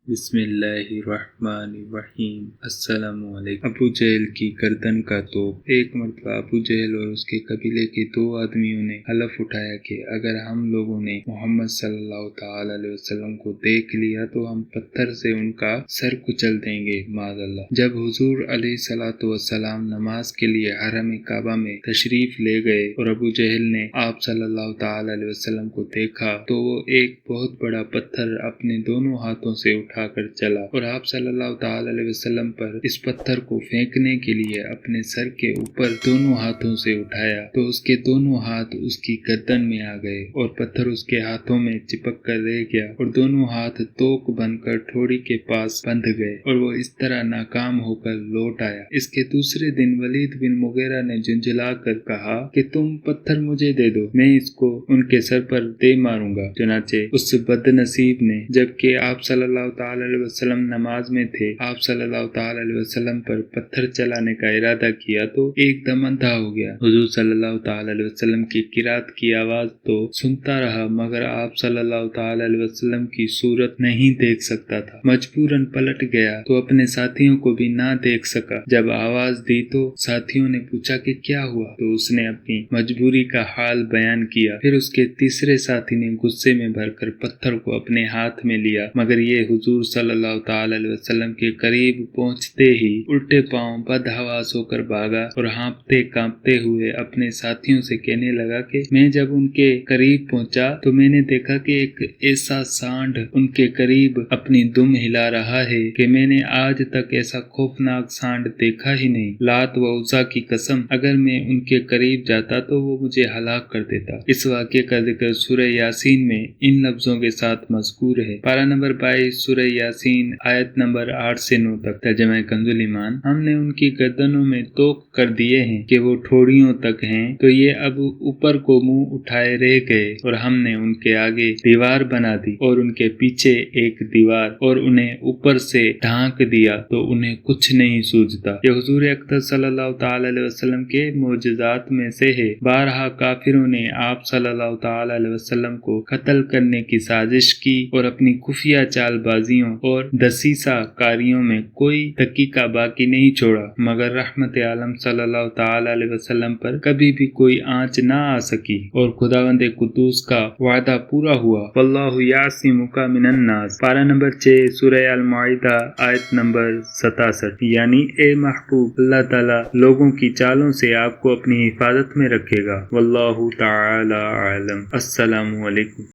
بسم اللہ الرحمن الرحیم۔ السلام علیکم۔ ابو جہل کی گردن کا توپ۔ ایک مرتبہ ابو جہل اور اس کے قبیلے کے 2 آدمیوں نے حلف اٹھایا کہ اگر ہم لوگوں نے محمد صلی اللہ تعالی علیہ وسلم کو دیکھ لیا تو ہم پتھر سے ان کا سر کچل دیں گے معاذ اللہ۔ جب حضور علیہ الصلوۃ والسلام نماز کے لیے حرم کعبہ میں تشریف لے گئے اور ابو جہل نے آپ صلی اللہ تعالی علیہ وسلم کو دیکھا تو وہ ایک بہت بڑا پتھر اپنے دونوں ہاتھوں سے اٹھا کر چلا اور آپ صلی اللہ تعالی علیہ وسلم پر اس پتھر کو پھینکنے کے لیے اپنے سر کے اوپر دونوں ہاتھوں سے اٹھایا تو اس کے دونوں ہاتھ اس کی گردن میں آ گئے اور پتھر اس کے ہاتھوں میں چپک کر رہ گیا اور دونوں ہاتھ توک بن کر ٹھوڑی کے پاس بندھ گئے اور وہ اس طرح ناکام ہو کر لوٹ آیا۔ اس کے دوسرے دن ولید بن مغیرہ نے جھنجھلا کر کہا کہ تم پتھر مجھے دے دو، میں اس کو ان کے سر پر دے ماروں گا۔ چنانچہ اس بد نصیب نے جبکہ آپ صلی اللہ تعالی علیہ وسلم نماز میں تھے، آپ صلی اللہ تعالی علیہ وسلم پر پتھر چلانے کا ارادہ کیا تو ایک دم اندھا ہو گیا۔ حضور صلی اللہ تعالی علیہ وسلم کی قرات کی آواز تو سنتا رہا مگر آپ صلی اللہ تعالی علیہ وسلم کی صورت نہیں دیکھ سکتا تھا۔ مجبوراً پلٹ گیا تو اپنے ساتھیوں کو بھی نہ دیکھ سکا۔ جب آواز دی تو ساتھیوں نے پوچھا کہ کیا ہوا تو اس نے اپنی مجبوری کا حال بیان کیا۔ پھر اس کے تیسرے ساتھی نے غصے میں بھر کر پتھر کو اپنے ہاتھ میں لیا مگر یہ حضور صلی اللہ تعالی علیہ وسلم کے قریب پہنچتے ہی الٹے پاؤں بدحواس ہو کر بھاگا اور ہانپتے کانپتے ہوئے اپنے ساتھیوں سے کہنے لگا کہ میں جب ان کے قریب پہنچا تو میں نے دیکھا کہ ایک ایسا سانڈ ان کے قریب اپنی دم ہلا رہا ہے کہ میں نے آج تک ایسا خوفناک سانڈ دیکھا ہی نہیں۔ لات و عزا کی قسم اگر میں ان کے قریب جاتا تو وہ مجھے ہلاک کر دیتا۔ اس واقعے کا ذکر سورہ یاسین میں ان لفظوں کے ساتھ مذکور ہے۔ پارہ نمبر 22 سورہ یاسین آیت نمبر 8 سے 9 تک۔ ترجمہ کنز ایمان۔ ہم نے ان کی گردنوں میں توق کر دیے ہیں کہ وہ ٹھوڑیوں تک ہیں تو یہ اب اوپر کو منہ اٹھائے رہ گئے اور ہم نے ان کے آگے دیوار بنا دی اور ان کے پیچھے ایک دیوار اور انہیں اوپر سے ڈھانک دیا تو انہیں کچھ نہیں سوجھتا۔ یہ حضور اقدس صلی اللہ تعالی علیہ وسلم کے معجزات میں سے ہے۔ بارہا کافروں نے آپ صلی اللہ تعالی علیہ وسلم کو قتل کرنے کی سازش کی اور اپنی خفیہ چال بازیوں اور دسیسہ کاریوں میں کوئی دقیقہ باقی نہیں چھوڑا مگر رحمت عالم صلی اللہ تعالی علیہ وسلم پر کبھی بھی کوئی آنچ نہ آ سکی اور خداوند قدوس کا وعدہ پورا ہوا۔ واللہ یعصمک من الناس۔ پارہ نمبر 6 سورہ المائدہ آیت نمبر 67۔ یعنی اے محبوب اللہ تعالی لوگوں کی چالوں سے آپ کو اپنی حفاظت میں رکھے گا۔ واللہ تعالی عالم۔ السلام علیکم۔